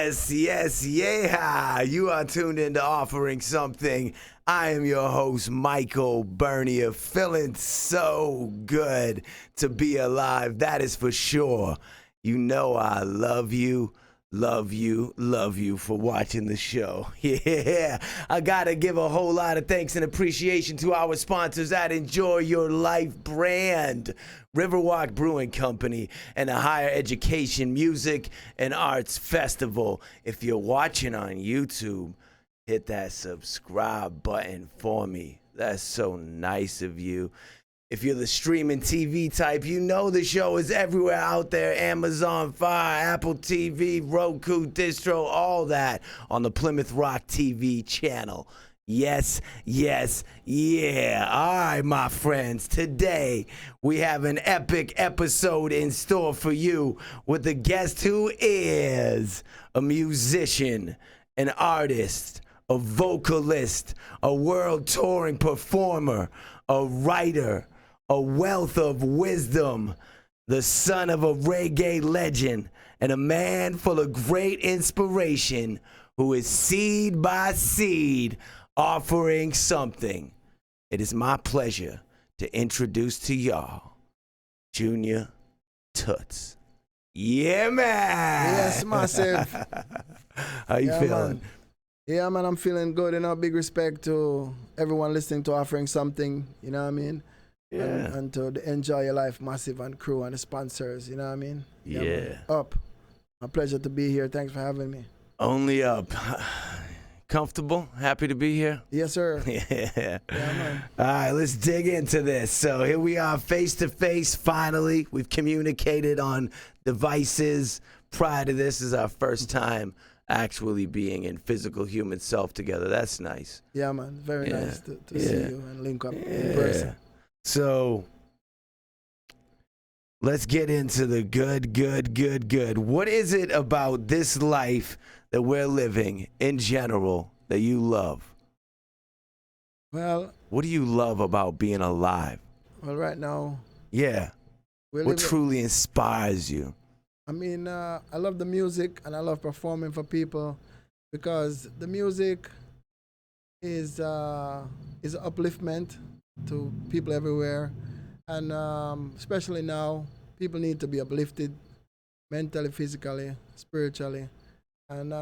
Yeah. You are tuned into Offering Something. I am your host, Michael Bernier, feeling so good to be alive. That is for sure. You know I love you for watching the show. Yeah, I gotta give a whole lot of thanks and appreciation to our sponsors at Enjoy Your Life brand, Riverwalk Brewing Company, and the Higher Education Music and Arts Festival. If you're watching on YouTube, hit that subscribe button for me. That's so nice of you. If you're the streaming TV type, you know the show is everywhere out there. Amazon Fire, Apple TV, Roku, Distro, all that on the Plymouth Rock TV channel. Yes. All right, my friends. Today, we have an epic episode in store for you with a guest who is a musician, an artist, a vocalist, a world touring performer, a writer, a wealth of wisdom, the son of a reggae legend, and a man full of great inspiration who is seed by seed offering something. It is my pleasure to introduce to y'all Junior Toots. Yeah, man. Yes, massive. How you feeling? Man. Yeah, man, I'm feeling good. Big respect to everyone listening to Offering Something, you know what I mean? Yeah. And to the Enjoy Your Life Massive and crew and the sponsors, you know what I mean? Yeah. Man. Up. My pleasure to be here. Thanks for having me. Only up. Comfortable? Happy to be here? Yes, sir. Yeah, man. All right, let's dig into this. So here we are face to face, finally. We've communicated on devices. Prior to this is our first time actually being in physical human self together. That's nice. Yeah, man. Very nice to see you and link up in person. So let's get into the good. What is it about this life that we're living in general that you love? Well, what do you love about being alive? Well, right now. Yeah. What truly inspires you? I mean, I love the music and I love performing for people because the music is upliftment to people everywhere. And especially now, people need to be uplifted mentally, physically, spiritually. And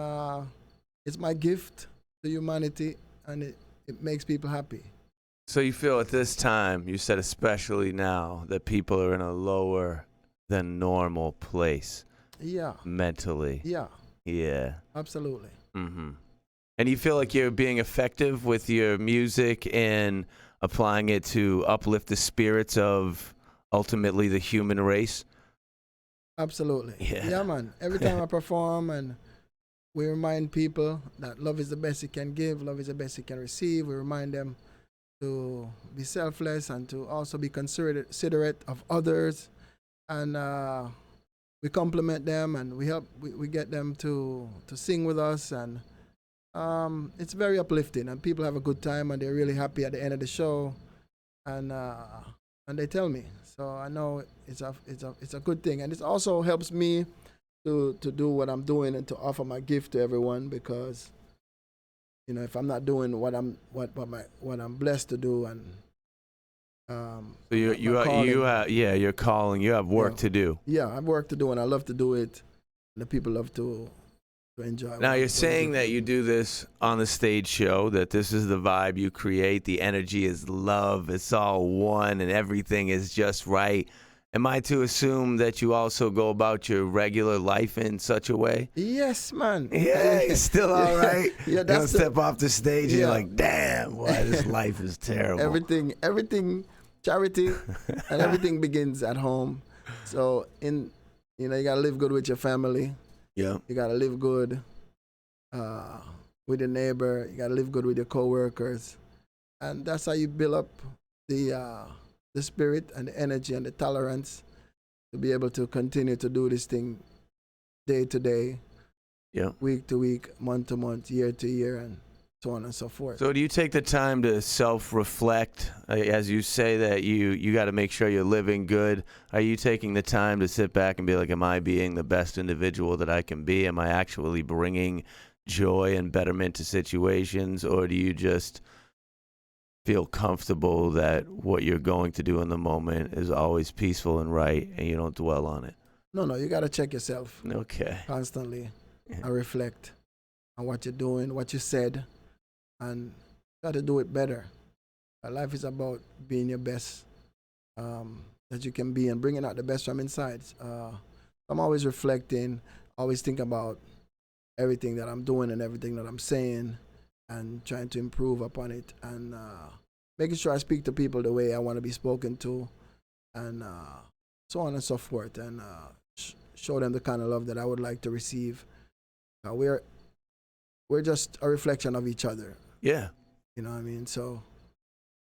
it's my gift to humanity and it makes people happy. So you feel at this time, you said especially now, that people are in a lower than normal place. Yeah. Mentally. Yeah. Yeah. Absolutely. Mm-hmm. And you feel like you're being effective with your music and applying it to uplift the spirits of ultimately the human race? Absolutely. Yeah, man. Every time I perform and we remind people that love is the best you can give, love is the best you can receive. We remind them to be selfless and to also be considerate of others. And we compliment them and we get them to sing with us. And it's very uplifting and people have a good time and they're really happy at the end of the show. And they tell me. So I know it's a good thing. And it also helps me to do what I'm doing and to offer my gift to everyone because, you know, if I'm not doing what I'm blessed to do and so you're calling. You have work to do. Yeah, I have work to do and I love to do it. And the people love to enjoy it. Now you're saying that you do this on the stage show, that this is the vibe you create, the energy is love, it's all one and everything is just right. Am I to assume that you also go about your regular life in such a way? Yes, man. Yeah, you're still all right. Yeah, you don't step off the stage and you're like, damn, boy, this life is terrible. Everything, charity, and everything begins at home. So you gotta live good with your family. Yeah. You gotta live good with your neighbor. You gotta live good with your coworkers, and that's how you build up the spirit and the energy and the tolerance to be able to continue to do this thing day to day, week to week, month to month, year to year, and so on and so forth. So do you take the time to self-reflect? As you say that you got to make sure you're living good. Are you taking the time to sit back and be like, am I being the best individual that I can be? Am I actually bringing joy and betterment to situations? Or do you just feel comfortable that what you're going to do in the moment is always peaceful and right and you don't dwell on it? No, you got to check yourself Okay. constantly and reflect on what you're doing, what you said, and try to do it better. Life is about being your best that you can be and bringing out the best from inside. I'm always reflecting, always think about everything that I'm doing and everything that I'm saying and trying to improve upon it and making sure I speak to people the way I want to be spoken to and so on and so forth and show them the kind of love that I would like to receive. We're just a reflection of each other. Yeah. You know what I mean? So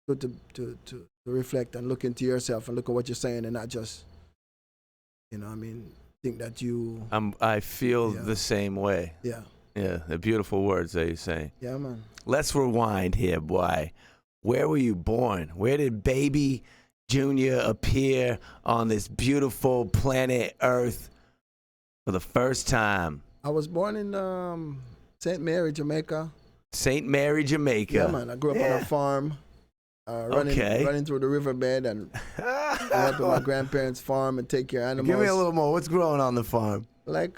good to reflect and look into yourself and look at what you're saying and not just, you know what I mean, think that you... I feel the same way. Yeah. Yeah, the beautiful words that you're saying. Yeah, man. Let's rewind here, boy. Where were you born? Where did baby Junior appear on this beautiful planet Earth for the first time? I was born in St. Mary, Jamaica. St. Mary, Jamaica. Yeah, man. I grew up on a farm, running through the riverbed and help with my grandparents' farm and take care of animals. Give me a little more. What's growing on the farm? Like,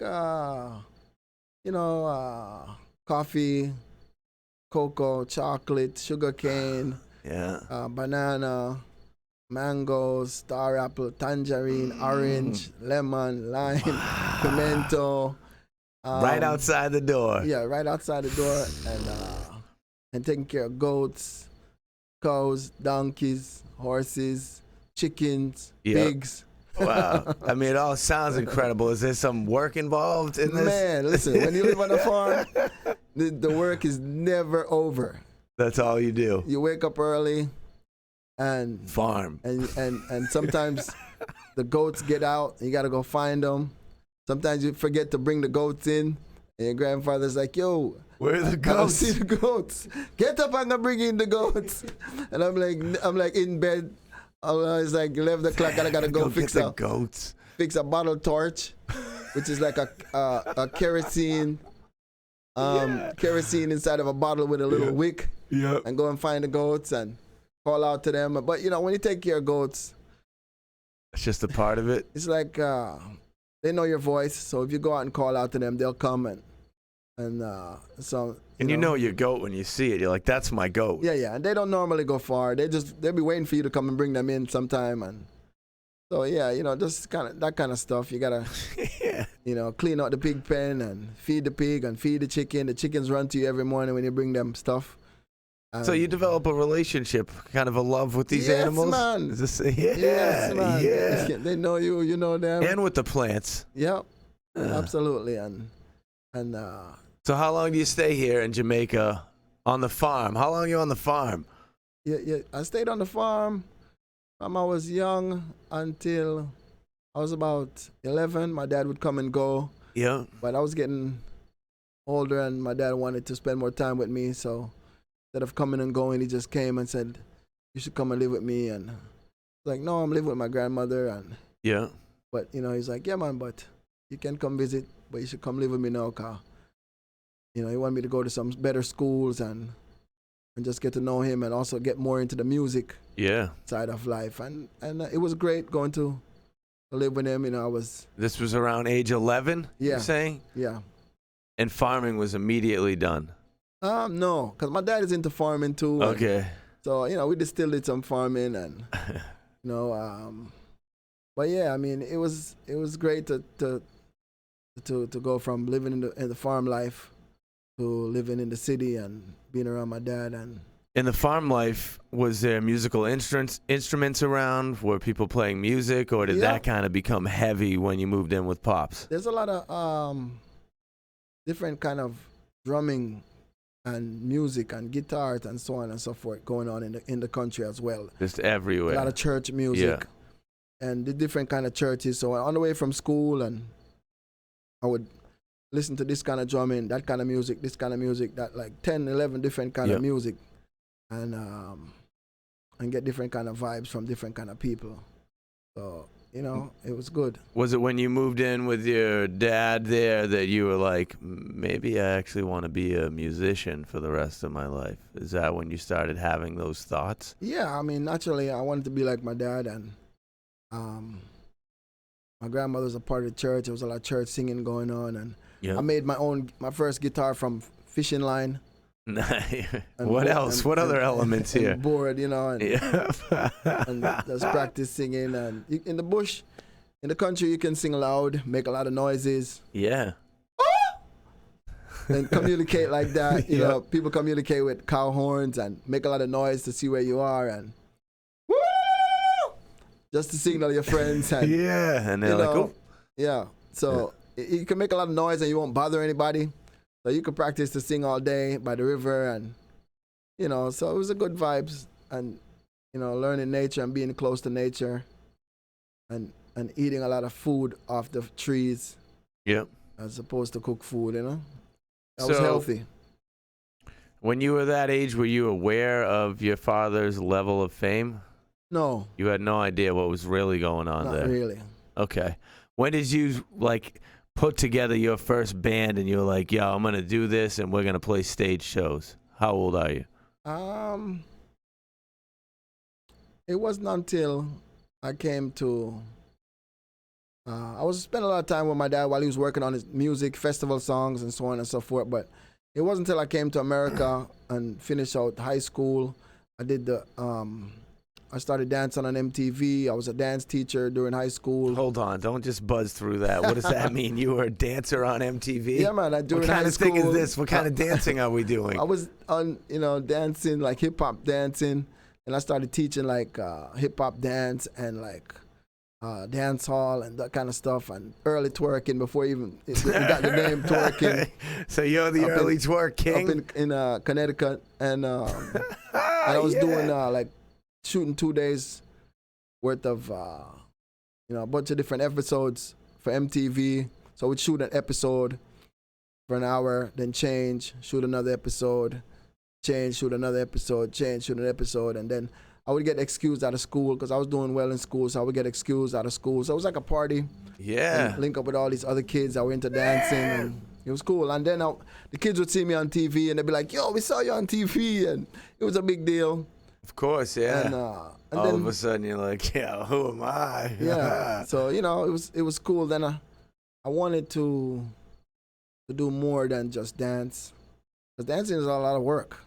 coffee, cocoa, chocolate, sugar cane, banana, mangoes, star apple, tangerine, orange, lemon, lime, pimento. Right outside the door. Yeah, right outside the door, and taking care of goats, cows, donkeys, horses, chickens, pigs. Wow. I mean, it all sounds incredible. Is there some work involved in this? Man, listen, when you live on a farm, the work is never over. That's all you do. You wake up early and farm. And sometimes the goats get out, and you got to go find them. Sometimes you forget to bring the goats in, and your grandfather's like, yo, where are the goats? I don't see the goats. Get up, I'm gonna bring in the goats. And I'm like in bed. It's like 11 o'clock, and I gotta go fix the goats. Fix a bottle torch, which is like a kerosene, kerosene inside of a bottle with a little wick. Yeah. And go and find the goats and call out to them. But you know, when you take care of goats, it's just a part of it. It's like they know your voice, so if you go out and call out to them, they'll come and so. You know your goat when you see it. You're like, that's my goat. Yeah, and they don't normally go far. They'll be waiting for you to come and bring them in sometime, and so yeah, you know, just that kind of stuff. You gotta, you know, clean out the pig pen and feed the pig and feed the chicken. The chickens run to you every morning when you bring them stuff. So you develop a relationship, kind of a love with these animals? Man. Is this, yes, man. Yeah. They know you, you know them. And with the plants. Yep, absolutely. And so how long do you stay here in Jamaica on the farm? How long are you on the farm? Yeah. I stayed on the farm from I was young until I was about 11. My dad would come and go. Yeah. But I was getting older, and my dad wanted to spend more time with me, so instead of coming and going, he just came and said, you should come and live with me. And I was like, no, I'm living with my grandmother. And but, you know, he's like, yeah, man, but you can come visit, but you should come live with me now, because, you know, he wanted me to go to some better schools and just get to know him and also get more into the music side of life. And it was great going to live with him. You know, This was around age 11, you're saying? Yeah. And farming was immediately done? No, because my dad is into farming too. Okay. So, you know, we still did some farming and, you know, but yeah, I mean, it was great to go from living in the farm life to living in the city and being around my dad. And in the farm life, was there musical instruments around? Were people playing music, or did that kind of become heavy when you moved in with Pops? There's a lot of different kind of drumming and music and guitars and so on and so forth going on in the country as well. Just everywhere. A lot of church music and the different kind of churches. So on the way from school, and I would listen to this kind of drumming, that kind of music, this kind of music, that like 10, 11 different kind of music, and get different kind of vibes from different kind of people. So, you know, it was good. Was it when you moved in with your dad there that you were like, maybe I actually want to be a musician for the rest of my life? Is that when you started having those thoughts? Yeah, I mean, naturally, I wanted to be like my dad, and my grandmother was a part of the church. There was a lot of church singing going on, and I made my first guitar from fishing line. What else? What other elements here? And board, you know, and, and just practice singing. And in the bush, in the country, you can sing loud, make a lot of noises. Yeah. And communicate like that. You know, people communicate with cow horns and make a lot of noise to see where you are, and woo! Just to signal your friends. And, and they're like, oh. Yeah. So you can make a lot of noise and you won't bother anybody. So you could practice to sing all day by the river, and, you know, so it was a good vibes, and, you know, learning nature and being close to nature, and eating a lot of food off the trees. Yep. As opposed to cook food, you know. That was healthy. When you were that age, were you aware of your father's level of fame? No. You had no idea what was really going on there? Not really. Okay. When did you, like, put together your first band and you were like, yo, I'm going to do this and we're going to play stage shows? How old are you? It wasn't until I came to, I was spending a lot of time with my dad while he was working on his music, festival songs and so on and so forth, but it wasn't until I came to America and finished out high school. I started dancing on MTV. I was a dance teacher during high school. Hold on, don't just buzz through that. What does that mean? You were a dancer on MTV? Yeah, man. What kind of thing is this? What kind of dancing are we doing? I was on, you know, dancing, like hip hop dancing, and I started teaching like hip hop dance and like dance hall and that kind of stuff, and early twerking before even it got the name twerking. So you're the early twerk king? Up in Connecticut, and I was doing like shooting 2 days worth of, you know, a bunch of different episodes for MTV. So we'd shoot an episode for an hour, then change, shoot another episode, change, shoot another episode, change, shoot an episode, and then I would get excused out of school because I was doing well in school, so I would get excused out of school. So it was like a party. Yeah. And link up with all these other kids that were into dancing, and it was cool. And then the kids would see me on TV, and they'd be like, yo, we saw you on TV, and it was a big deal. Of course, yeah. And all then, of a sudden you're like, yeah, who am I? Yeah. So, you know, it was cool. Then I wanted to do more than just dance, because dancing is a lot of work.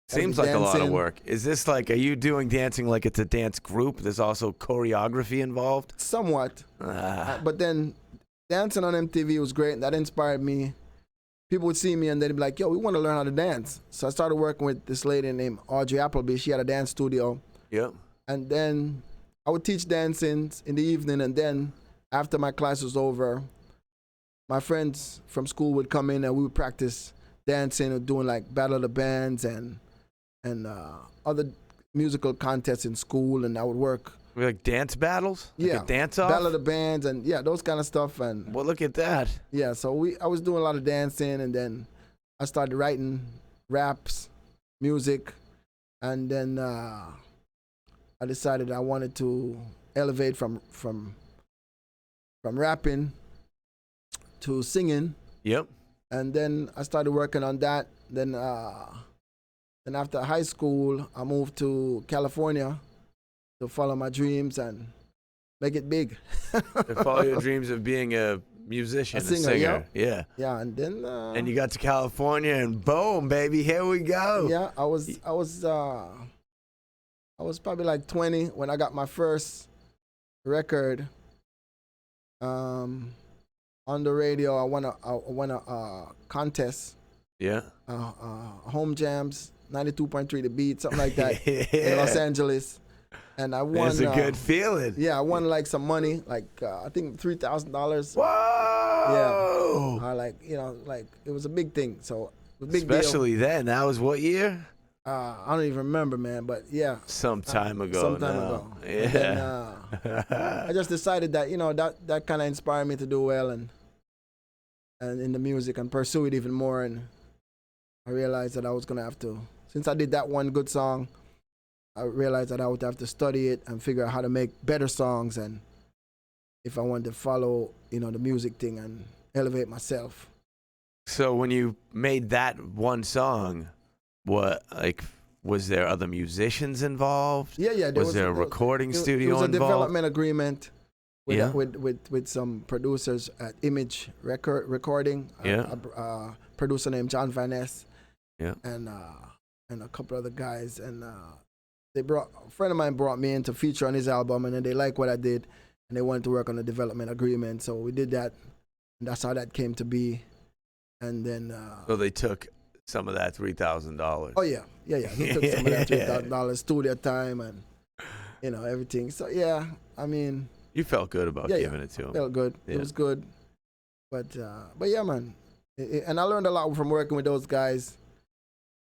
Seems like a lot of work. Is this like, are you doing dancing like it's a dance group? There's also choreography involved? Somewhat. But then dancing on MTV was great. That inspired me. People would see me and they'd be like, yo, we want to learn how to dance. So I started working with this lady named Audrey Appleby. She had a dance studio. Yep. And then I would teach dancing in the evening, and then after my class was over, my friends from school would come in and we would practice dancing and doing like Battle of the Bands and other musical contests in school, and I would work. Like dance battles? Like Yeah. a dance off? Battle of the Bands and those kind of stuff. And well, look at that. yeah, so I was doing a lot of dancing, and then I started writing raps, music, and then I decided I wanted to elevate from rapping to singing. Yep. And then I started working on that. Then after high school, I moved to California to follow my dreams and make it big. To follow your dreams of being a musician, a singer. Yeah. Yeah, and then and you got to California, and boom, baby, here we go. Yeah, I was probably like 20 when I got my first record. On the radio, I won a contest. Yeah. Home Jams, 92.3 The Beat, something like that, in Los Angeles. And I won. It's a good feeling. Yeah, I won like some money, like I think $3,000. Whoa! Yeah. Like it was a big thing. So it was a big especially deal. then. That was what year? I don't even remember, man. But yeah. Some time ago. Yeah. Then, I just decided that that kind of inspired me to do well, and and in the music and pursue it even more. And I realized that I was gonna have to, since I did that one good song, I realized that I would have to study it and figure out how to make better songs, and if I wanted to follow, the music thing and elevate myself. So when you made that one song, was there other musicians involved? Yeah. Was there a recording studio involved? There was a involved? development agreement with some producers at Image Recording. A producer named John Van Ness. Yeah. And a couple other guys, and a friend of mine brought me in to feature on his album, and then they liked what I did, and they wanted to work on the development agreement. So we did that, and that's how that came to be. And then so they took some of that $3,000. Oh yeah. They took some of that $3,000 studio time and everything. So yeah, I mean, you felt good about giving it to him. Felt good. Yeah. It was good, but yeah, man. And I learned a lot from working with those guys.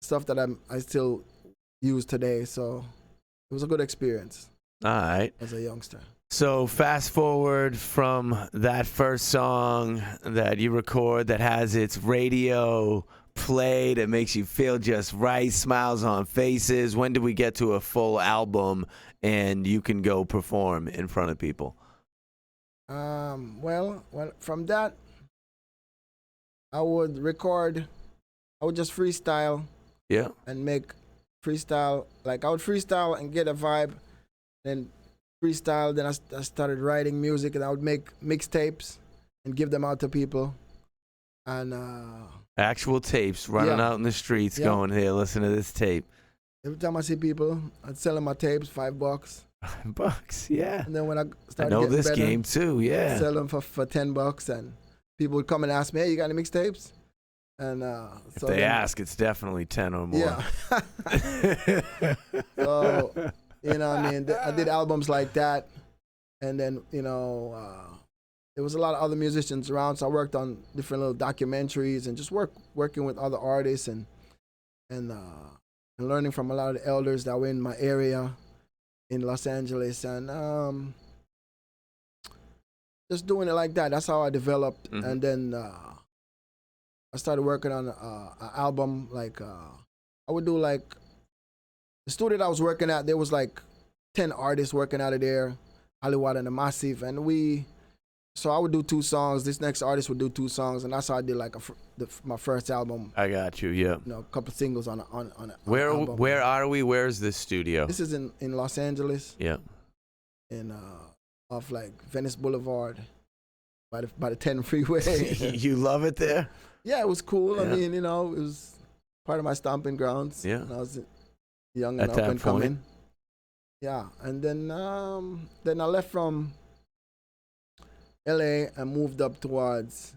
Stuff that I still use today. So it was a good experience. All right. As a youngster. So fast forward from that first song that you record that has its radio play that makes you feel just right, smiles on faces. When do we get to a full album and you can go perform in front of people? Well, from that, I would just freestyle. Yeah. And make freestyle. Like I would freestyle and get a vibe, then freestyle. Then I started writing music, and I would make mixtapes and give them out to people. And actual tapes running out in the streets, going, "Here, listen to this tape." Every time I see people, I'd sell them my tapes, $5. $5, yeah. And then when I started, I know getting this better, game too, yeah. I'd sell them for $10, and people would come and ask me, "Hey, you got any mixtapes?" And if they ask, it's definitely 10 or more. Yeah. So, I mean, I did albums like that, and then there was a lot of other musicians around, so I worked on different little documentaries and just working with other artists and learning from a lot of the elders that were in my area in Los Angeles, and just doing it like that. That's how I developed, and then I started working on an album. Like I would do like the studio that I was working at. There was like 10 artists working out of there, Hollywood and the Massive, and so I would do 2 songs. This next artist would do 2 songs, and that's how I did like my first album. I got you. Yeah. A couple singles on Where album. Where are we? Where's this studio? This is in Los Angeles. Yeah. In off like Venice Boulevard, by the 10 freeway. You love it there? Yeah, it was cool. Yeah. I mean, it was part of my stomping grounds. Yeah. When I was young and up and coming. Yeah, and then I left from LA and moved up towards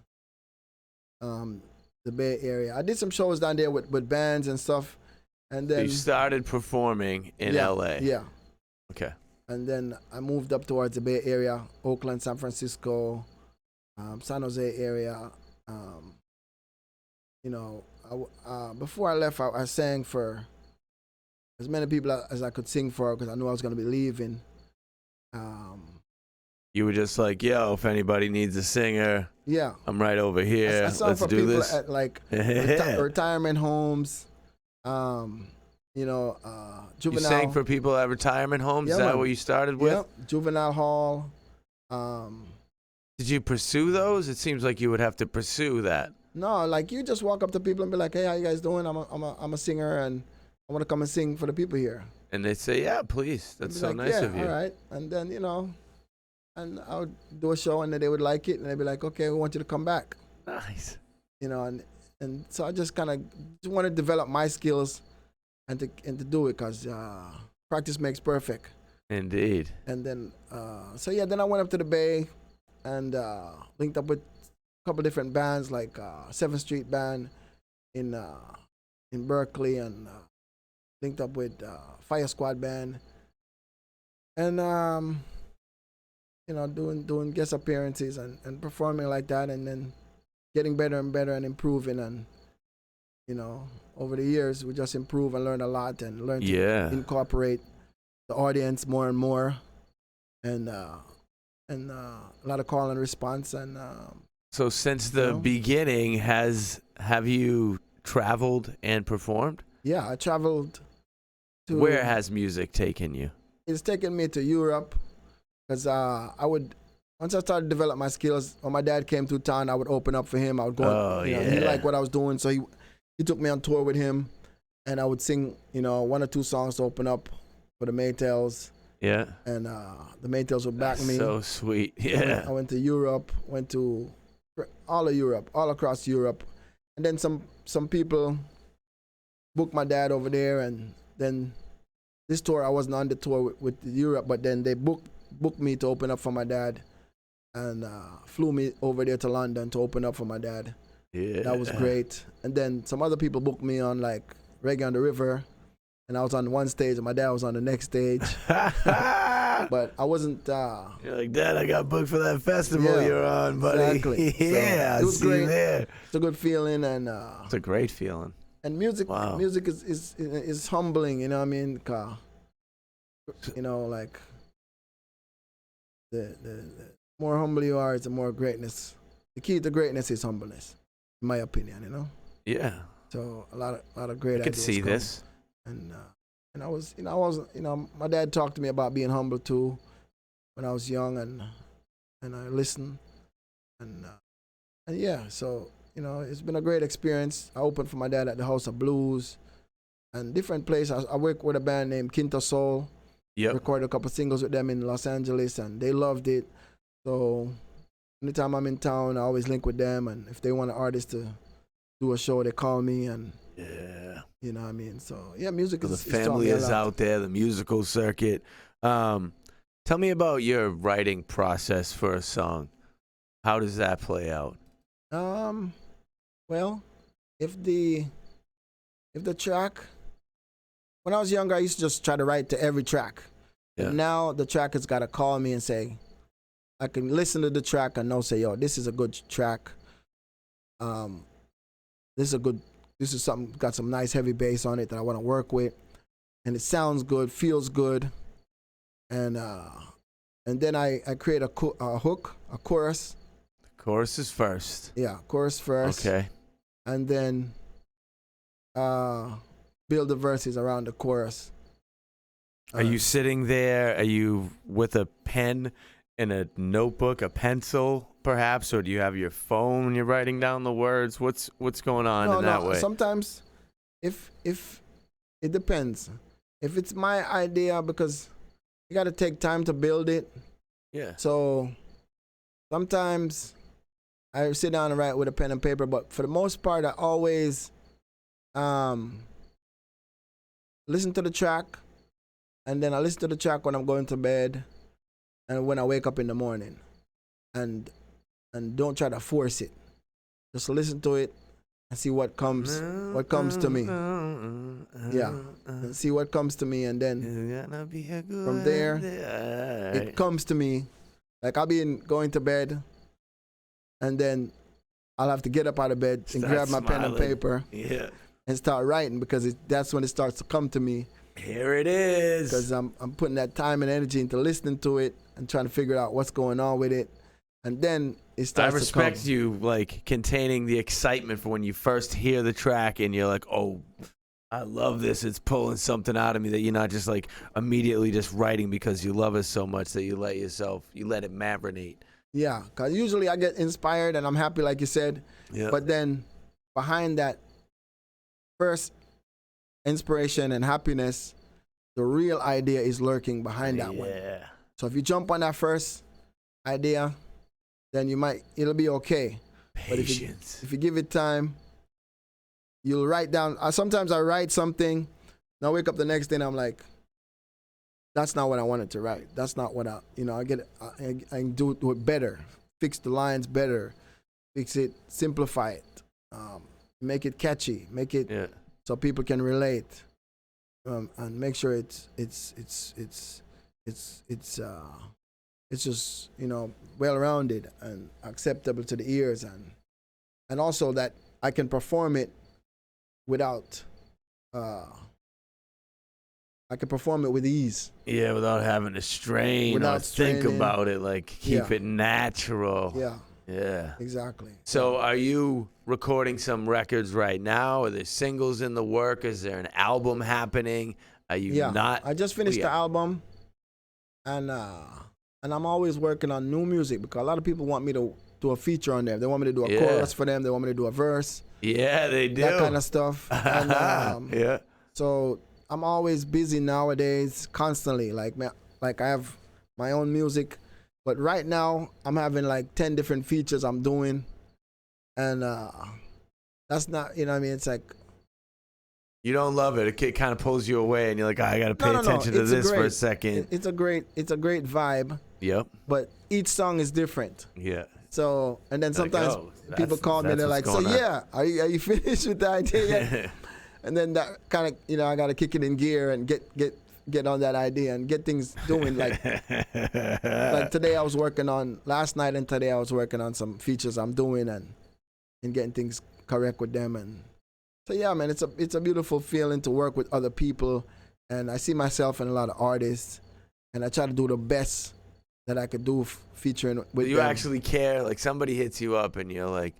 the Bay Area. I did some shows down there with bands and stuff, and then you started performing in LA. Yeah. Okay. And then I moved up towards the Bay Area, Oakland, San Francisco, San Jose area. Before I left, I sang for as many people as I could sing for because I knew I was going to be leaving. You were just like, yo, if anybody needs a singer, yeah, I'm right over here. I sang Let's for do people this. At like retirement homes, juvenile. You sang for people at retirement homes? Yeah, Is that man. what you started with? Yeah, juvenile hall. Did you pursue those? It seems like you would have to pursue that. No, like you just walk up to people and be like, "Hey, how you guys doing? I'm a singer and I want to come and sing for the people here." And they'd say, "Yeah, please. That's so nice of you." All right. And then and I would do a show and then they would like it and they'd be like, "Okay, we want you to come back." Nice. And so I just kind of want to develop my skills and to do it because practice makes perfect. Indeed. And then then I went up to the Bay and linked up with a couple different bands like 7th Street Band in Berkeley, and linked up with Fire Squad Band, and doing guest appearances and performing like that, and then getting better and better and improving, and over the years we just improve and learn a lot and learn to incorporate the audience more and more, and a lot of call and response, and So since the beginning, have you traveled and performed? Yeah, I traveled to. Where has music taken you? It's taken me to Europe, because once I started to develop my skills, when my dad came to town, I would open up for him. I would go. Oh, yeah. He liked what I was doing, so he took me on tour with him, and I would sing, one or two songs to open up for the Maytals. Yeah. And the Maytals would back me. So sweet. Yeah. I went to Europe, went to all of Europe, all across Europe. And then some people booked my dad over there, and then this tour, I wasn't on the tour with Europe, but then they booked me to open up for my dad, and flew me over there to London to open up for my dad. Yeah. That was great. And then some other people booked me on like Reggae on the River, and I was on one stage and my dad was on the next stage. But I wasn't. You're like, Dad, I got booked for that festival you're on, buddy. Exactly. Yeah, so it was great. There. It's a good feeling, and it's a great feeling. And music is humbling. You know what I mean? Like the more humble you are, the more greatness. The key to greatness is humbleness, in my opinion. Yeah. So a lot of great. I could see this. And I was, my dad talked to me about being humble too, when I was young, and I listened, and yeah, so it's been a great experience. I opened for my dad at the House of Blues, and different places. I worked with a band named Quinto Soul. Yep. Recorded a couple singles with them in Los Angeles, and they loved it. So anytime I'm in town, I always link with them, and if they want an artist to do a show, they call me, and yeah. You know what I mean? So, yeah, music The family is out there, the musical circuit. Tell me about your writing process for a song. How does that play out? Well, if the track, when I was younger, I used to just try to write to every track. Yeah. And now the track has got to call me and say, I can listen to the track and know, say, yo, this is a good track. This is something, got some nice heavy bass on it that I want to work with, and it sounds good, feels good, and then I create a hook, a chorus. The chorus is first. Yeah, chorus first. Okay. And then build the verses around the chorus. Are you sitting there? Are you with a pen and a notebook, a pencil, perhaps, or do you have your phone when you're writing down the words? What's going on in that way? Sometimes, if it depends. If it's my idea, because you got to take time to build it. Yeah. So sometimes I sit down and write with a pen and paper, but for the most part, I always listen to the track, and then I listen to the track when I'm going to bed, and when I wake up in the morning, and don't try to force it. Just listen to it and see what comes to me. Yeah, and see what comes to me, and then from there, it comes to me. Like I'll be going to bed, and then I'll have to get up out of bed and grab my pen and paper, and start writing, because that's when it starts to come to me. Here it is. Because I'm putting that time and energy into listening to it and trying to figure out what's going on with it. And then it starts to come. I respect you, like, containing the excitement for when you first hear the track and you're like, oh, I love this. It's pulling something out of me, that you're not just, like, immediately just writing because you love it so much that you let it marinate. Yeah, because usually I get inspired and I'm happy, like you said. Yeah. But then behind that first inspiration and happiness, the real idea is lurking behind that one. So if you jump on that first idea, then it'll be okay. Patience. But if you give it time, you'll write down. Sometimes I write something, and I wake up the next day and I'm like, that's not what I wanted to write. That's not what I can do it better, fix the lines better, fix it, simplify it, make it catchy, make it so people can relate, and make sure it's just well-rounded and acceptable to the ears, and also that I can perform it without I can perform it with ease. Yeah, without having to strain or think about it. Like, keep it natural. Yeah. Yeah. Exactly. So are you recording some records right now? Are there singles in the work? Is there an album happening? Are you Yeah. not? I just finished the album, and I'm always working on new music because a lot of people want me to do a feature on them. They want me to do a chorus for them. They want me to do a verse. Yeah, they do. That kind of stuff. And yeah. so I'm always busy nowadays, constantly. Like I have my own music, but right now I'm having like 10 different features I'm doing, and that's not, you know what I mean? It's like, you don't love it. It kind of pulls you away, and you're like, I got to pay attention to this for a second. It's a great vibe. Yep. But each song is different. Yeah. So, and then sometimes people call me, they're like, so yeah, are you finished with the idea yet? And then that kind of, you know, I got to kick it in gear and get on that idea and get things doing. Like today last night and today I was working on some features I'm doing and getting things correct with them. And so, yeah, man, it's a beautiful feeling to work with other people. And I see myself in a lot of artists, and I try to do the best that I could do featuring with them. You actually care? Like somebody hits you up and you're like,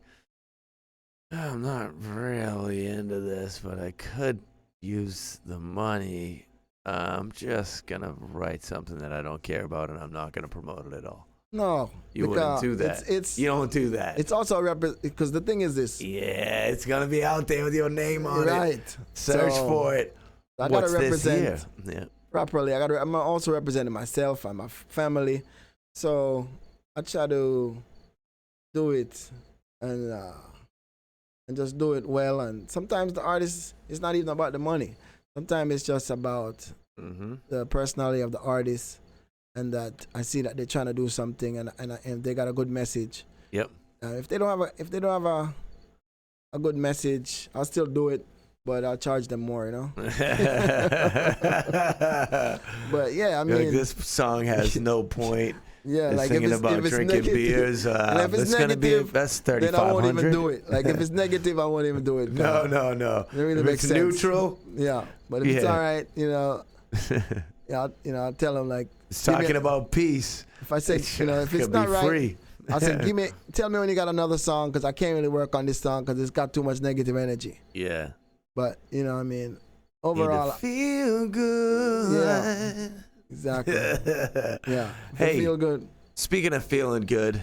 I'm not really into this, but I could use the money. I'm just going to write something that I don't care about, and I'm not going to promote it at all. No. You wouldn't do that. You don't do that. It's also because the thing is this. Yeah, it's going to be out there with your name on it. Right. Search for it. I got to represent yeah. properly. I'm also representing myself and my family. So I try to do it and just do it well. And sometimes the artist, it's not even about the money. Sometimes it's just about the personality of the artist, and that I see that they're trying to do something, and they got a good message. Yep. If they don't have a good message, I'll still do it, but I'll charge them more, you know. But yeah, I mean, like, this song has no point. Yeah, like if it's drinking negative, beers. and if it's negative, that's then I won't even do it. Like if it's negative, I won't even do it. No. It really If makes it's sense. neutral, Yeah, but if it's all right, you know, I'll tell them like. It's talking about peace. If I say, you know, if it's not right, free. I'll say, tell me when you got another song, because I can't really work on this song because it's got too much negative energy. Yeah. But you know what I mean. Overall, feel good. Yeah. Exactly. Yeah. Hey, feel good. Speaking of feeling good,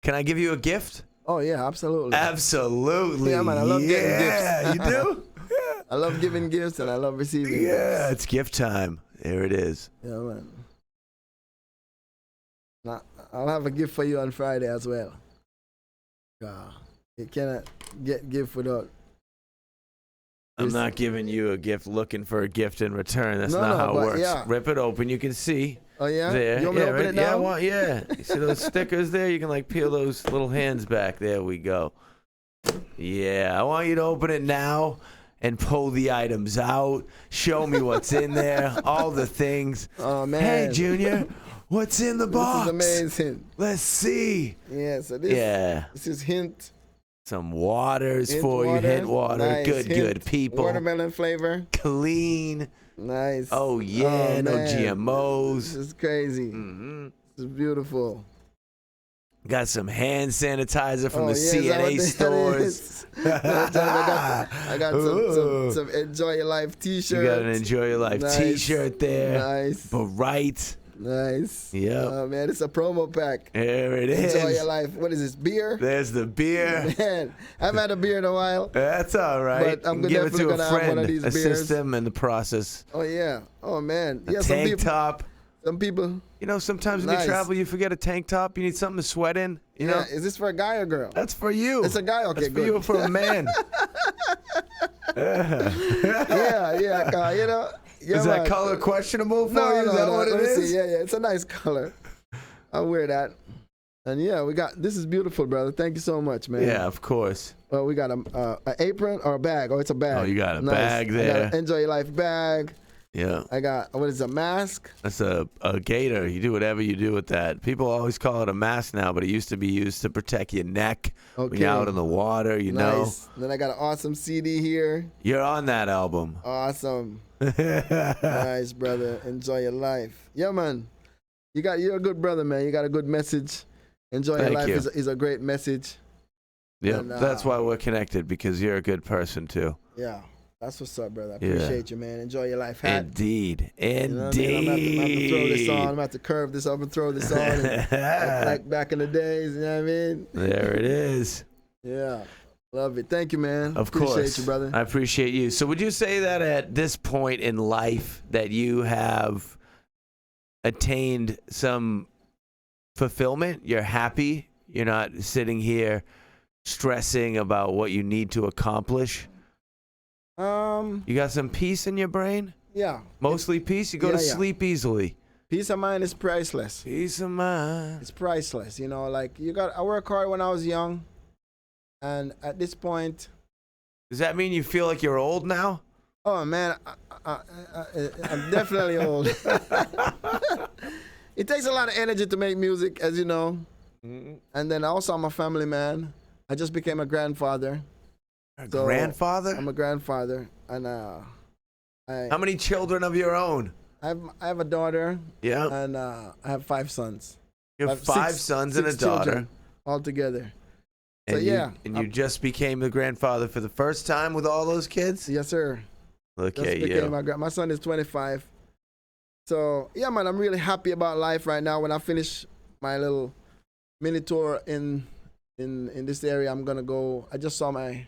can I give you a gift? Oh yeah, absolutely. Absolutely. Yeah, man, I love getting gifts. Yeah, you do? I love giving gifts and I love receiving gifts. Yeah, it's gift time. There it is. Yeah, man. Now, I'll have a gift for you on Friday as well. You cannot get gift without. I'm not giving you a gift looking for a gift in return. That's not how it works. Yeah. Rip it open. You can see. Oh, yeah? There. You want me to open it now? Yeah. You see those stickers there? You can like peel those little hands back. There we go. Yeah. I want you to open it now and pull the items out. Show me what's in there. All the things. Oh, man. Hey, Junior. What's in the box? This is amazing. Let's see. Yeah, so this is hint. Some waters Hint for water. you. Hint water. Nice. Good people. Watermelon flavor. Clean. Nice. Oh, yeah. Oh, no man. GMOs. This is crazy. Mm-hmm. This is beautiful. Got some hand sanitizer from the is that CNA what stores. I got some Enjoy Your Life t-shirts. You got an Enjoy Your Life Nice. t-shirt there. Nice. Bright. Nice. Yep. Oh, man, it's a promo pack. There it is. Enjoy Your Life. What is this, beer? There's the beer. Man, I haven't had a beer in a while. That's all right. But I'm give it definitely to a gonna have friend. one of these Assist beers. them in the process. Oh, yeah. Oh, man. A Yeah, tank top. Some people. You know, sometimes when Nice. you travel, you forget a tank top. You need something to sweat in. You know, Is this for a guy or girl? that's for you. It's a guy? Okay, that's for good. you, for a man. yeah, you know. Yeah, Is that man. color questionable for No, you? Is that what it let me is? see. Yeah, it's a nice color. I'll wear that. And yeah, this is beautiful, brother. Thank you so much, man. Yeah, of course. Well, we got an apron or a bag. Oh, it's a bag. Oh, you got a Nice. bag I there. got an Enjoy Your Life bag. Yeah. I got, what is it, a mask? That's a gator. You do whatever you do with that. People always call it a mask now, but it used to be used to protect your neck when you're out in the water, you know. Then I got an awesome CD here. You're on that album. Awesome. Nice, brother. Enjoy Your Life. Yeah, man. You're a good brother, man. You got a good message. Enjoy your life is a great message. Yeah, that's why we're connected, because you're a good person too. Yeah, that's what's up, brother. I appreciate you, man. Enjoy your life. Hat. Indeed. You know what I mean? I'm gonna have to throw this on. I'm gonna have to curve this up and throw this on. And, like back in the days, you know what I mean? There it is. Yeah. Love it. Thank you, man. Of course. Appreciate you, brother. I appreciate you. So would you say that at this point in life that you have attained some fulfillment? You're happy? You're not sitting here stressing about what you need to accomplish? You got some peace in your brain? Yeah. Mostly peace? You go to sleep easily? Peace of mind is priceless. Peace of mind. It's priceless. You know, like I work hard when I was young. And at this point... Does that mean you feel like you're old now? Oh, man, I'm definitely old. It takes a lot of energy to make music, as you know. Mm-hmm. And then also I'm a family man. I just became a grandfather. Grandfather? I'm a grandfather. And how many children of your own? I have a daughter. Yeah. And I have 5 sons. You have five sons and a daughter. All together. And so, yeah. You just became the grandfather for the first time with all those kids? Yes, sir. Look at you. My son is 25. So, yeah, man, I'm really happy about life right now. When I finish my little mini tour in this area, I'm going to go. I just saw my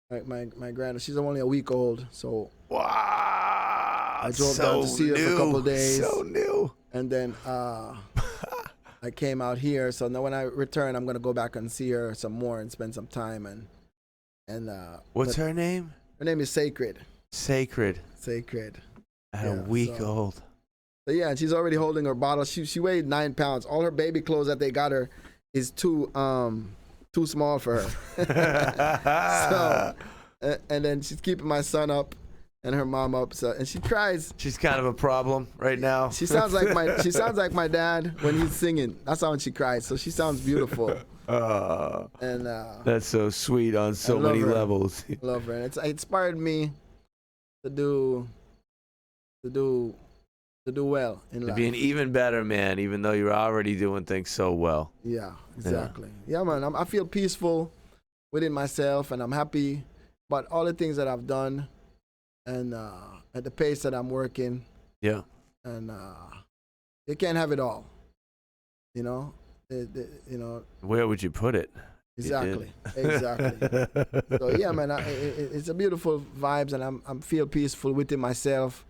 granddaughter. She's only a week old. So, wow. I drove down to see her for a couple of days. So new. And then I came out here, so now when I return, I'm gonna go back and see her some more and spend some time. And what's her name? Her name is Sacred. Sacred. At a week old. So yeah, and she's already holding her bottle. She weighed 9 pounds. All her baby clothes that they got her is too small for her. So, and then she's keeping my son up and her mom up. So, and she cries. She's kind of a problem right now. She sounds like my dad when he's singing. That's how she cries. So she sounds beautiful. And that's so sweet on so many levels. I love her. And it inspired me to do well in life. To be an even better man, even though you're already doing things so well. Yeah, exactly. Yeah, man. I feel peaceful within myself, and I'm happy about all the things that I've done. And at the pace that I'm working. Yeah. And you can't have it all. You know? Where would you put it? Exactly. So, yeah, man, it's a beautiful vibes, and I feel peaceful within myself.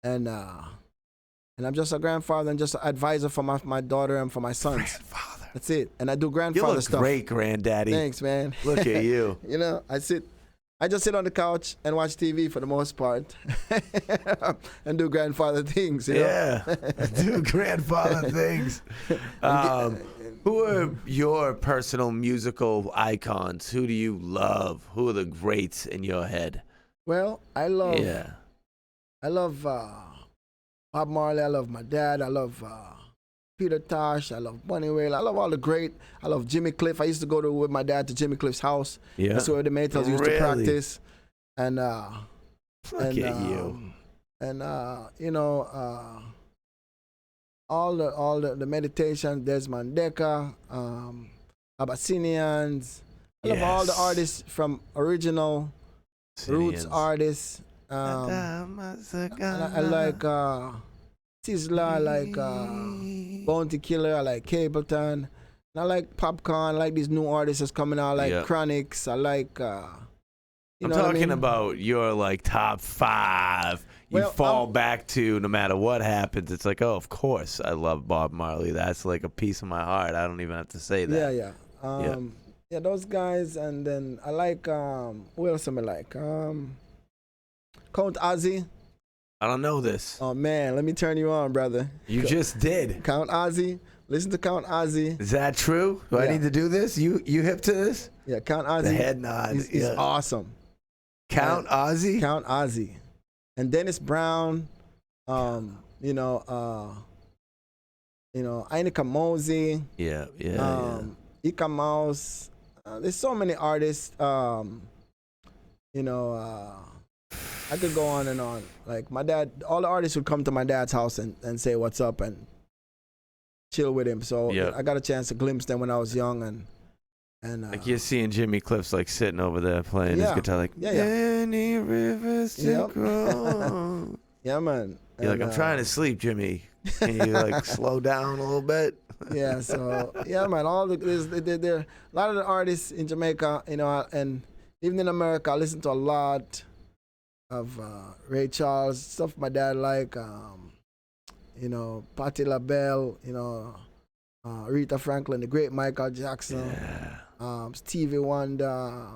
And I'm just a grandfather and just an advisor for my daughter and for my sons. Grandfather. That's it. And I do grandfather stuff. You look great, granddaddy. Thanks, man. Look at you. You know, I just sit on the couch and watch TV for the most part and do grandfather things. You know? Yeah, do grandfather things. Who are your personal musical icons? Who do you love? Who are the greats in your head? Well, I love Bob Marley. I love my dad. I love Peter Tosh. I love Bunny Wailer. I love all the great. I love Jimmy Cliff. I used to go with my dad to Jimmy Cliff's house. Yeah. That's where the Maytals used to practice. And look at you. And you know, all the meditation, Desmond Decker, Abyssinians. I love all the artists from original roots artists. I like Sizzla, I like Bounty Killer, I like Capleton, and I like Popcorn, I like these new artists that's coming out, like Chronics, I like I'm talking about your like top 5 you fall back to no matter what happens. It's like, oh, of course I love Bob Marley. That's like a piece of my heart. I don't even have to say that. Yeah, those guys. And then I like who else am I like? Count Ozzy. I don't know this. Oh man, let me turn you on, brother. You just did. Count Ozzy. Listen to Count Ozzy. Is that true? Do I need to do this? You hip to this? Yeah, Count Ozzy. The head nod. He's awesome. Count Ozzy? Count Ozzy. And Dennis Brown, you know, Inika Mosey. Yeah. Ika Mouse. There's so many artists. You know, I could go on and on. Like my dad, all the artists would come to my dad's house and say what's up and chill with him. So Yep. I got a chance to glimpse them when I was young, and Like you're seeing Jimmy Cliff's like sitting over there playing his guitar, like any rivers to cross. Yeah, man. You're like, I'm trying to sleep, Jimmy. Can you like slow down a little bit? Yeah, so yeah, man. There a lot of the artists in Jamaica, you know, and even in America, I listen to a lot of Ray Charles stuff. My dad you know, Patti LaBelle, you know, Aretha Franklin, the great Michael Jackson, Stevie Wonder,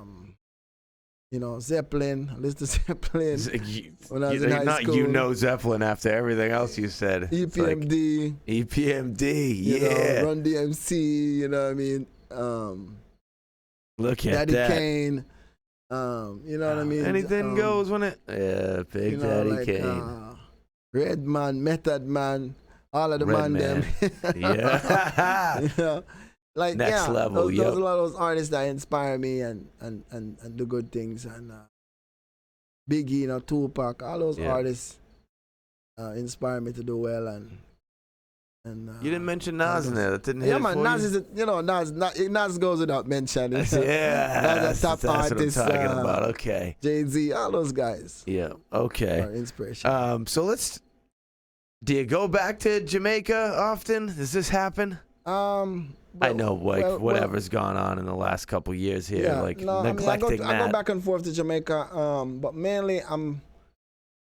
you know, Zeppelin. I listened to Zeppelin when I was in high school. You know Zeppelin after everything else you said. EPMD. Like, EPMD, you know, Run DMC, you know what I mean? Look at Daddy that. Kane. You know what I mean? Anything goes when it. Yeah, Big you know, Daddy like, Kane. Redman, Method Man, all of the man them. Yeah. You know, like Next level, those a lot of those artists that inspire me and do good things, and Biggie, you know, Tupac, all those artists inspire me to do well, and you didn't mention Nas in there. That didn't hit man, for Nas you? is you know, Nas goes without mention. Yeah, Nas a top artist. What I'm talking about. Okay. Jay-Z, all those guys. Yeah. Okay. Are inspiration. So do you go back to Jamaica often? Does this happen? I know, like, whatever's gone on in the last couple years here, neglecting I go back and forth to Jamaica, but mainly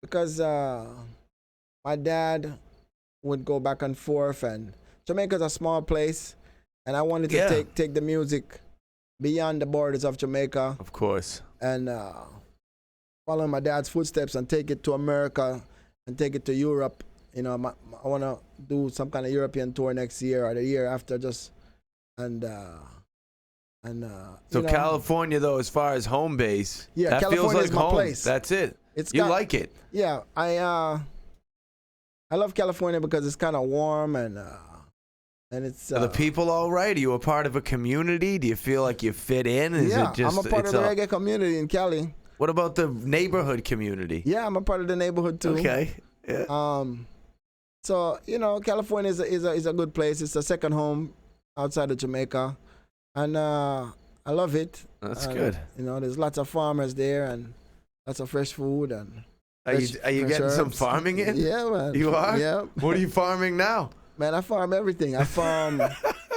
because my dad would go back and forth, and Jamaica's a small place, and I wanted to take the music beyond the borders of Jamaica. Of course. And follow in my dad's footsteps and take it to America and take it to Europe. You know, I want to do some kind of European tour next year or the year after, so California, though, as far as home base, that California feels like is my home. place. That's it. You like it. Yeah, I love California because it's kind of warm and it's. Are the people all right? Are you a part of a community? Do you feel like you fit in? I'm a part of the reggae community in Cali. What about the neighborhood community? Yeah, I'm a part of the neighborhood too. Okay. Yeah. So you know, California is a good place. It's a second home outside of Jamaica, and I love it. That's good. You know, there's lots of farmers there and lots of fresh food and. Are you getting some farming in? Yeah, man. You are? Yeah. What are you farming now? Man, I farm everything. I farm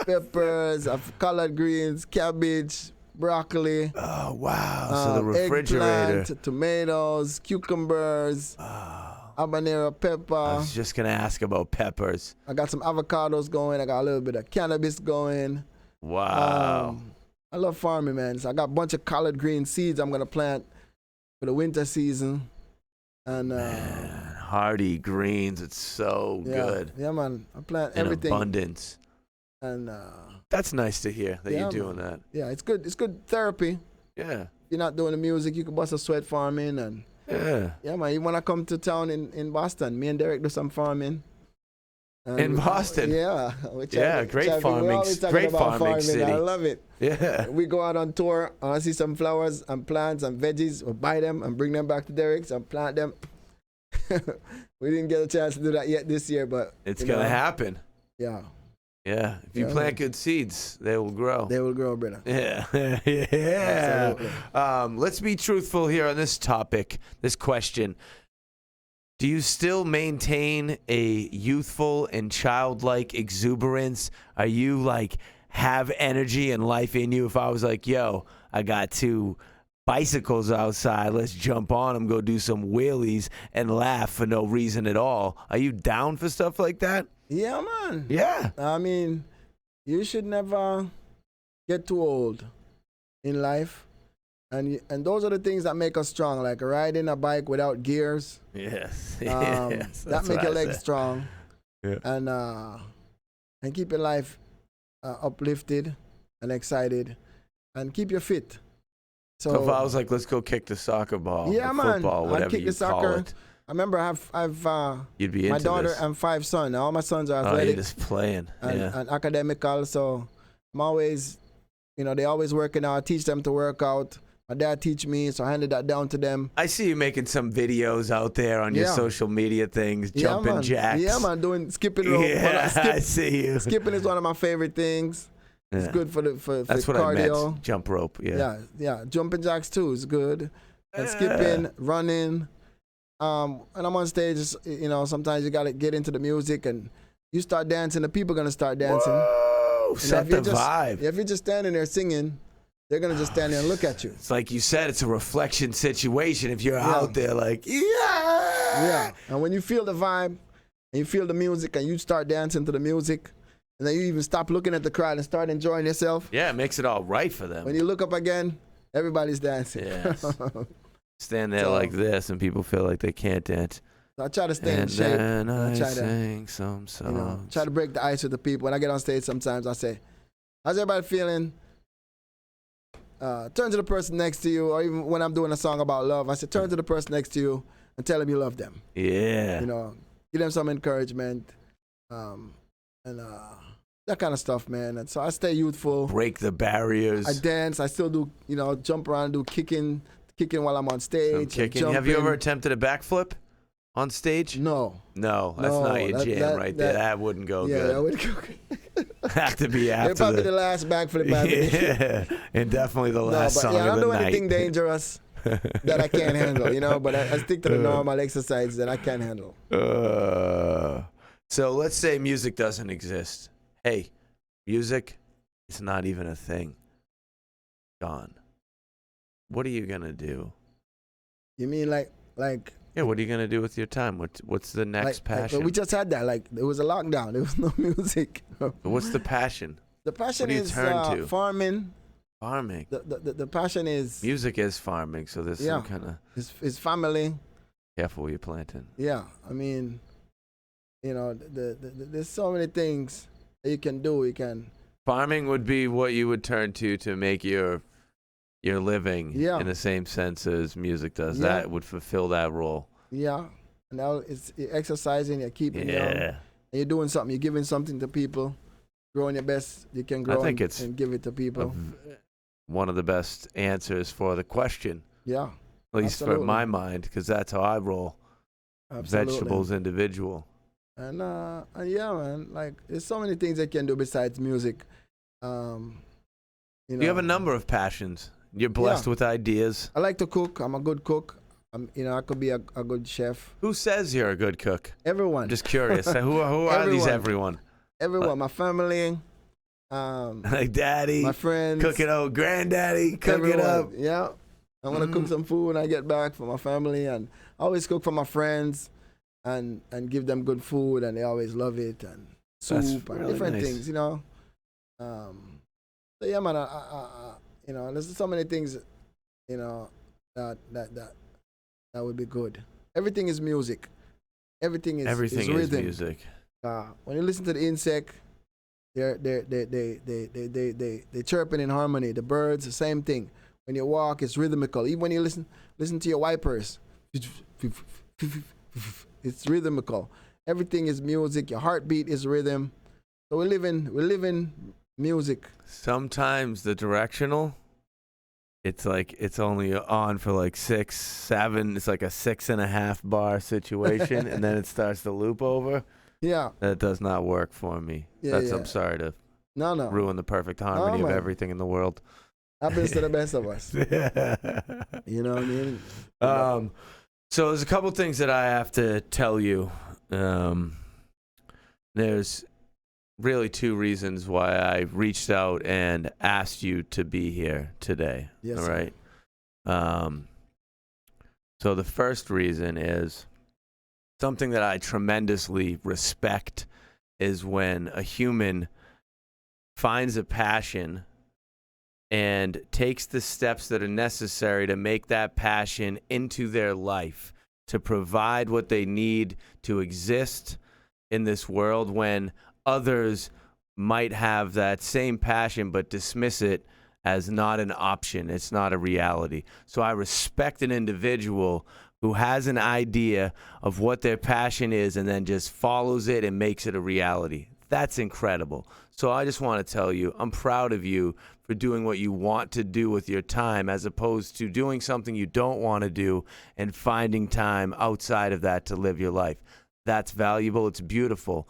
peppers, collard greens, cabbage, broccoli. Oh, wow. So the refrigerator. Eggplant, tomatoes, cucumbers, habanero pepper. I was just going to ask about peppers. I got some avocados going. I got a little bit of cannabis going. Wow. I love farming, man. So I got a bunch of collard green seeds I'm going to plant for the winter season. And man, hardy greens, it's so good. Yeah, man. I plant in everything. Abundance. And that's nice to hear that you're doing that. Yeah, it's good. It's good therapy. Yeah. If you're not doing the music, you can bust a sweat farming and yeah, man. You wanna come to town in Boston? Me and Derek do some farming. In Boston? Yeah. Great farming city. I love it. Yeah. We go out on tour, see some flowers and plants and veggies, we'll buy them and bring them back to Derek's and plant them. We didn't get a chance to do that yet this year, but it's going to happen. Yeah. Yeah. If you plant good seeds, they will grow. They will grow, brother. Yeah. Yeah. Let's be truthful here on this topic, this question. Do you still maintain a youthful and childlike exuberance? Are you like have energy and life in you? If I was like, yo, I got 2 bicycles outside, let's jump on them, go do some wheelies and laugh for no reason at all. Are you down for stuff like that? Yeah, man. Yeah. I mean, you should never get too old in life. And those are the things that make us strong, like riding a bike without gears. Yes. That make your legs strong. Yeah. And keep your life uplifted and excited, and keep you fit. So if I was like, let's go kick the soccer ball, yeah, or man, football, whatever I'd kick you the call soccer. it. I remember I've you'd be into my daughter this. and 5 sons. All my sons are Oh, athletic. you're just playing. And academical. So I'm always, you know, they always working out. I teach them to work out. My dad teach me, so I handed that down to them. I see you making some videos out there on your social media things, jumping man. jacks. Yeah, man, doing skipping rope. Yeah, I see you. Skipping is one of my favorite things. It's good for That's what cardio. I meant. Jump rope. Yeah. Jumping jacks too is good. And skipping, running. And I'm on stage. Sometimes you gotta get into the music, and you start dancing. The people are gonna start dancing. Whoa, set the vibe. If you're just standing there singing, they're gonna just stand there and look at you. It's like you said, it's a reflection situation. If you're out there, like yeah. And when you feel the vibe, and you feel the music, and you start dancing to the music. And then you even stop looking at the crowd and start enjoying yourself. Yeah, it makes it all right for them. When you look up again, everybody's dancing. Yes. Stand there like this, and people feel like they can't dance. So I try to stay in shape. And then I try sing some songs. Try to break the ice with the people. When I get on stage, sometimes I say, "How's everybody feeling?" Turn to the person next to you, or even when I'm doing a song about love, I say, "Turn to the person next to you and tell them you love them." Yeah. Give them some encouragement. That kind of stuff, man. And so I stay youthful. Break the barriers. I dance. I still do, jump around, do kicking while I'm on stage. Have you ever attempted a backflip on stage? No. No, that's not your jam right there. That wouldn't go good. Yeah, that wouldn't go good. Have to be after. It'd probably be the last backflip I've Yeah, and definitely the last song of the night. I don't do anything dangerous that I can't handle, but I stick to the normal exercises that I can handle. So let's say music doesn't exist. Hey, music, it's not even a thing. Gone. What are you going to do? You mean like? Yeah, what are you going to do with your time? What's the next passion? We just had that. It was a lockdown. There was no music. What's the passion? The passion is farming. Farming. The passion is... Music is farming, so there's some kind of... It's family. Careful what you're planting. Yeah, I mean, there's so many things that you can do. Farming would be what you would turn to make your living in the same sense as music does. Yeah. That would fulfill that role. Yeah, and now you're exercising, you're keeping young, and you're doing something. You're giving something to people, growing your best you can grow. I think and give it to people. One of the best answers for the question. Yeah, at least for my mind, because that's how I roll. Absolutely. Vegetables individual. And yeah, man, there's so many things I can do besides music. You have a number of passions. You're blessed with ideas. I like to cook. I'm a good cook. I could be a good chef. Who says you're a good cook? Everyone. I'm just curious. Who are these everyone? Everyone. My family. Like daddy. My friends. Cooking up. Granddaddy. Cooking up. Yeah. I'm going to cook some food when I get back for my family. And I always cook for my friends and give them good food. And they always love it. And soup and different things, So yeah, man, there's so many things, that would be good. Everything is music. Everything is rhythm. Music. When you listen to the insect, they chirping in harmony. The birds, the same thing. When you walk, it's rhythmical. Even when you listen to your wipers, it's rhythmical. Everything is music. Your heartbeat is rhythm. So we live in music. Sometimes the directional, it's like it's only on for like 6, 7. It's like a 6.5 bar situation, and then it starts to loop over. Yeah, that does not work for me. I'm sorry to ruin the perfect harmony of everything in the world. Happens to the best of us. You know what I mean? So there's a couple things that I have to tell you. There's really 2 reasons why I reached out and asked you to be here today. Yes. All right. So the first reason is something that I tremendously respect is when a human finds a passion and takes the steps that are necessary to make that passion into their life, to provide what they need to exist in this world when others might have that same passion but dismiss it as not an option. It's not a reality. So I respect an individual who has an idea of what their passion is and then just follows it and makes it a reality. That's incredible. So I just want to tell you, I'm proud of you for doing what you want to do with your time as opposed to doing something you don't want to do and finding time outside of that to live your life. That's valuable. It's beautiful.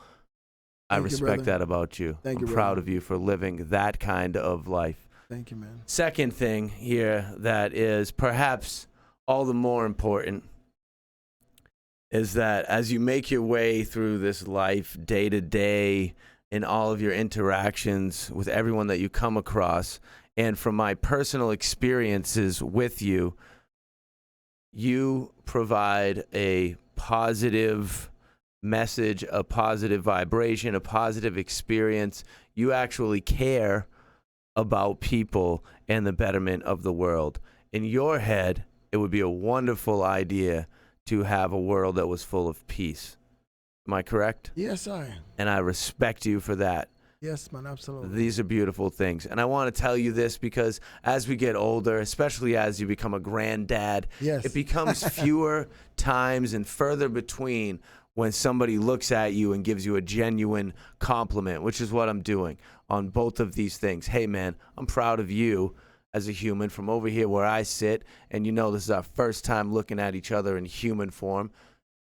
I respect that about you. Thank you, I'm proud brother. of you for living that kind of life. Thank you, man. Second thing here that is perhaps all the more important is that as you make your way through this life day to day in all of your interactions with everyone that you come across, and from my personal experiences with you, you provide a positive message, a positive vibration, a positive experience. You actually care about people and the betterment of the world. In your head, it would be a wonderful idea to have a world that was full of peace. Am I correct? Yes, I. And I respect you for that. Yes, man, absolutely. These are beautiful things. And I want to tell you this because as we get older, especially as you become a granddad, Yes. it becomes fewer times and further between when somebody looks at you and gives you a genuine compliment, which is what I'm doing on both of these things. Hey, man, I'm proud of you as a human from over here where I sit, and you know this is our first time looking at each other in human form.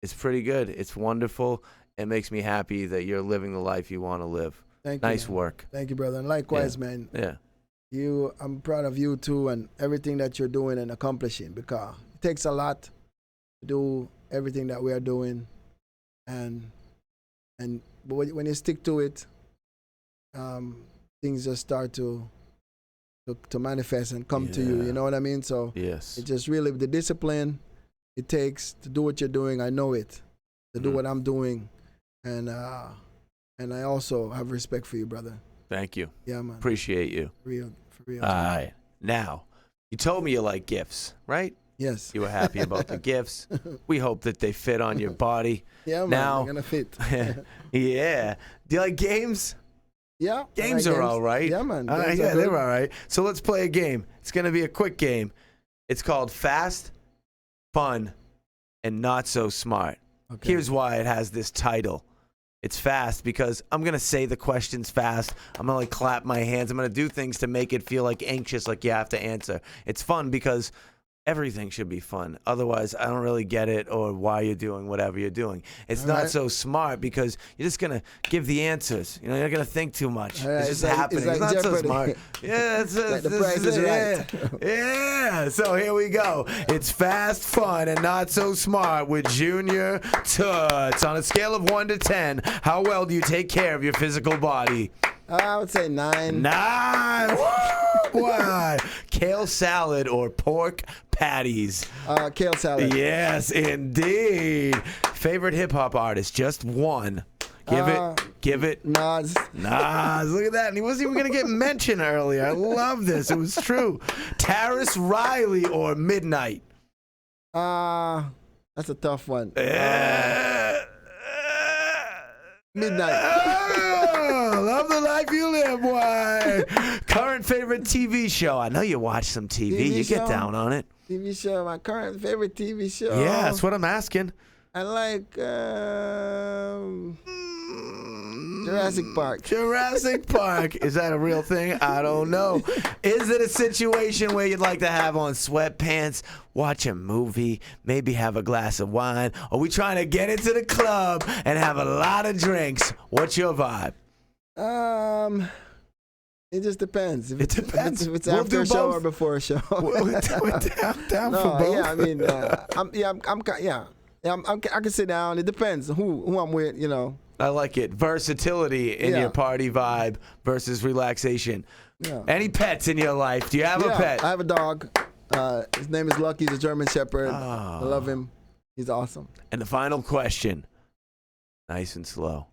It's pretty good. It's wonderful. It makes me happy that you're living the life you want to live. Thank you. Nice Man. work. Thank you, brother. And likewise, man. Yeah. I'm proud of you too and everything that you're doing and accomplishing, because it takes a lot to do everything that we are doing, but when you stick to it, things just start to manifest and come to you. You know what I mean? So yes, it's just really the discipline it takes to do what you're doing. I know it to do what I'm doing, and I also have respect for you, brother. Thank you. Yeah, man. Appreciate you. For real. All right. Now, you told me you like gifts, right? Yes. You were happy about the gifts. We hope that they fit on your body. Yeah, man. Now, They're gonna fit. Yeah. Do you like games? Yeah. Games I like are all right. Yeah, man. Yeah, Games are they're good. all right. So let's play a game. It's going to be a quick game. It's called Fast, Fun, and Not So Smart. Okay. Here's why it has this title. It's fast because I'm going to say the questions fast. I'm going to like clap my hands. I'm going to do things to make it feel like anxious, like you have to answer. It's fun because everything should be fun. Otherwise, I don't really get it or why you're doing whatever you're doing. It's All not right. so smart because you're just going to give the answers. You're not going to think too much. All right, It's just it's like- happening. it's like It's not so Jeopardy. smart. Yeah, it's Like the price is right. Yeah. So here we go. It's fast, fun, and not so smart with Junior Toots. On a scale of 1 to 10, how well do you take care of your physical body? I would say 9. 9. Woo! Why? Kale salad or pork patties? Kale salad. Yes, indeed. Favorite hip hop artist? Just one. Give it. Nas. Nas, look at that. And he wasn't even going to get mentioned earlier. I love this. It was true. Taris Riley or Midnight? That's a tough one. Midnight. Oh, love the life you live, boy. Current favorite TV show? I know you watch some TV. TV You get show? down on it. TV show. My current favorite TV show. Yeah, that's what I'm asking. I like Jurassic Park. Jurassic Park. Is that a real thing? I don't know. Is it a situation where you'd like to have on sweatpants, watch a movie, maybe have a glass of wine? Or are we trying to get into the club and have a lot of drinks? What's your vibe? It just depends. It depends. If it's We'll after do a show both. or before a show. We're down No, for both. yeah, I mean, I can sit down. It depends who I'm with, you know. I like it. Versatility in Yeah. your party vibe versus relaxation. Yeah. Any pets in your life? Do you have a pet? I have a dog. His name is Lucky. He's a German Shepherd. I love him. He's awesome. And the final question, nice and slow.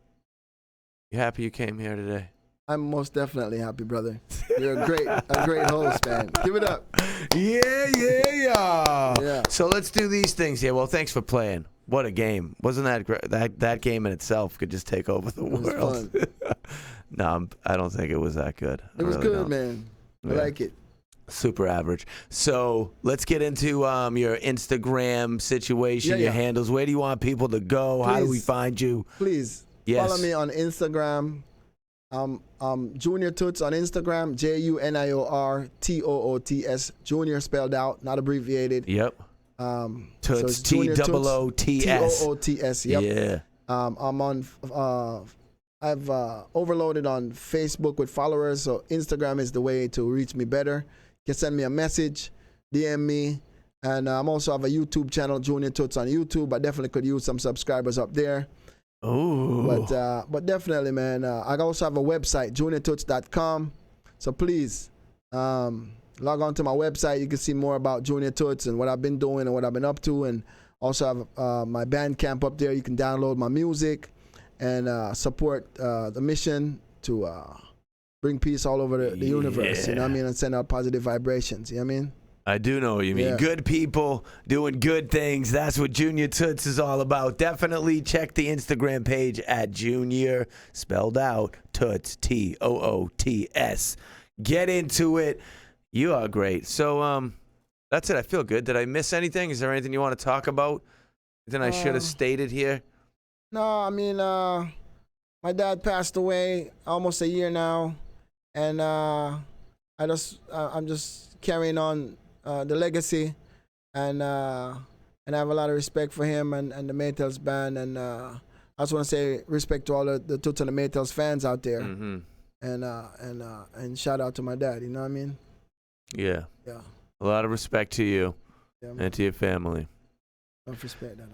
You happy you came here today? I'm most definitely happy, brother. You're a great host, man. Give it up. Yeah. Yeah. So let's do these things here. Well, thanks for playing. What a game. Wasn't that great? That game in itself could just take over the was world. No, I don't think it was that good. It was good, man. I like it. Super average. So let's get into your Instagram situation, your handles. Where do you want people to go? How do we Please. find you? Please Yes. follow me on Instagram Junior Toots on Instagram, JUNIORTOOTS, Junior spelled out, not abbreviated. Yep. Toots, Toots, TOOTS. Yep. Yeah. I'm on. I've overloaded on Facebook with followers, so Instagram is the way to reach me better. You can send me a message, DM me, and I'm also have a YouTube channel, Junior Toots on YouTube. I definitely could use some subscribers up there. Oh. But definitely, man. I also have a website, juniortoots.com. So please log on to my website. You can see more about Junior Toots and what I've been doing and what I've been up to. And also have my Bandcamp up there. You can download my music and support the mission to bring peace all over the universe. You know what I mean? And send out positive vibrations. You know what I mean? I do know what you mean. Yeah. Good people doing good things. That's what Junior Toots is all about. Definitely check the Instagram page at Junior, spelled out, Toots, TOOTS. Get into it. You are great. So that's it. I feel good. Did I miss anything? Is there anything you want to talk about? Anything I should have stated here? No, I mean, my dad passed away almost a year now, and I'm just carrying on the legacy, and I have a lot of respect for him and the Maytals band, and I just want to say respect to all the Toots and the Maytals fans out there, and shout out to my dad. You know what I mean? Yeah. Yeah. A lot of respect to you Yeah, and to your family. enough respect, Dada.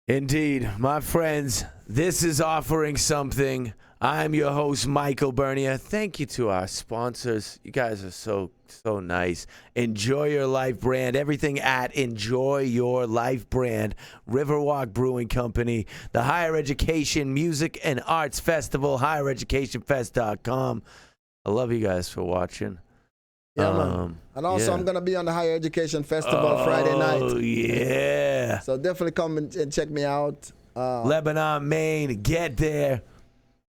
Indeed, my friends, this is Offering Something. I'm your host, Michael Bernier. Thank you to our sponsors. You guys are so nice. Enjoy Your Life brand. Everything at Enjoy Your Life brand. Riverwalk Brewing Company. The Higher Education Music and Arts Festival. HigherEducationFest.com. I love you guys for watching. Yeah, man. And also, I'm going to be on the Higher Education Festival Friday night. Oh, yeah. So definitely come and check me out. Lebanon, Maine. Get there.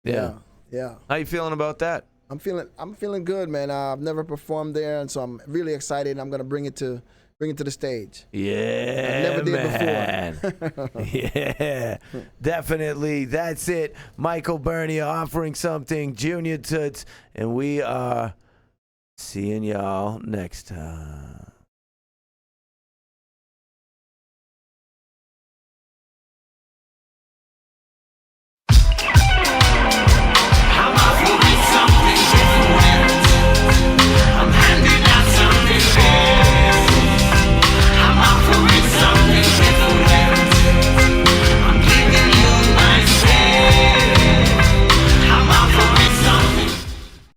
Yeah. How you feeling about that? I'm feeling good, man. I've never performed there, and so I'm really excited. I'm gonna bring it to the stage. Yeah, I never did before. Yeah, definitely. That's it. Michael Bernier Offering Something, Junior Toots, and we are seeing y'all next time.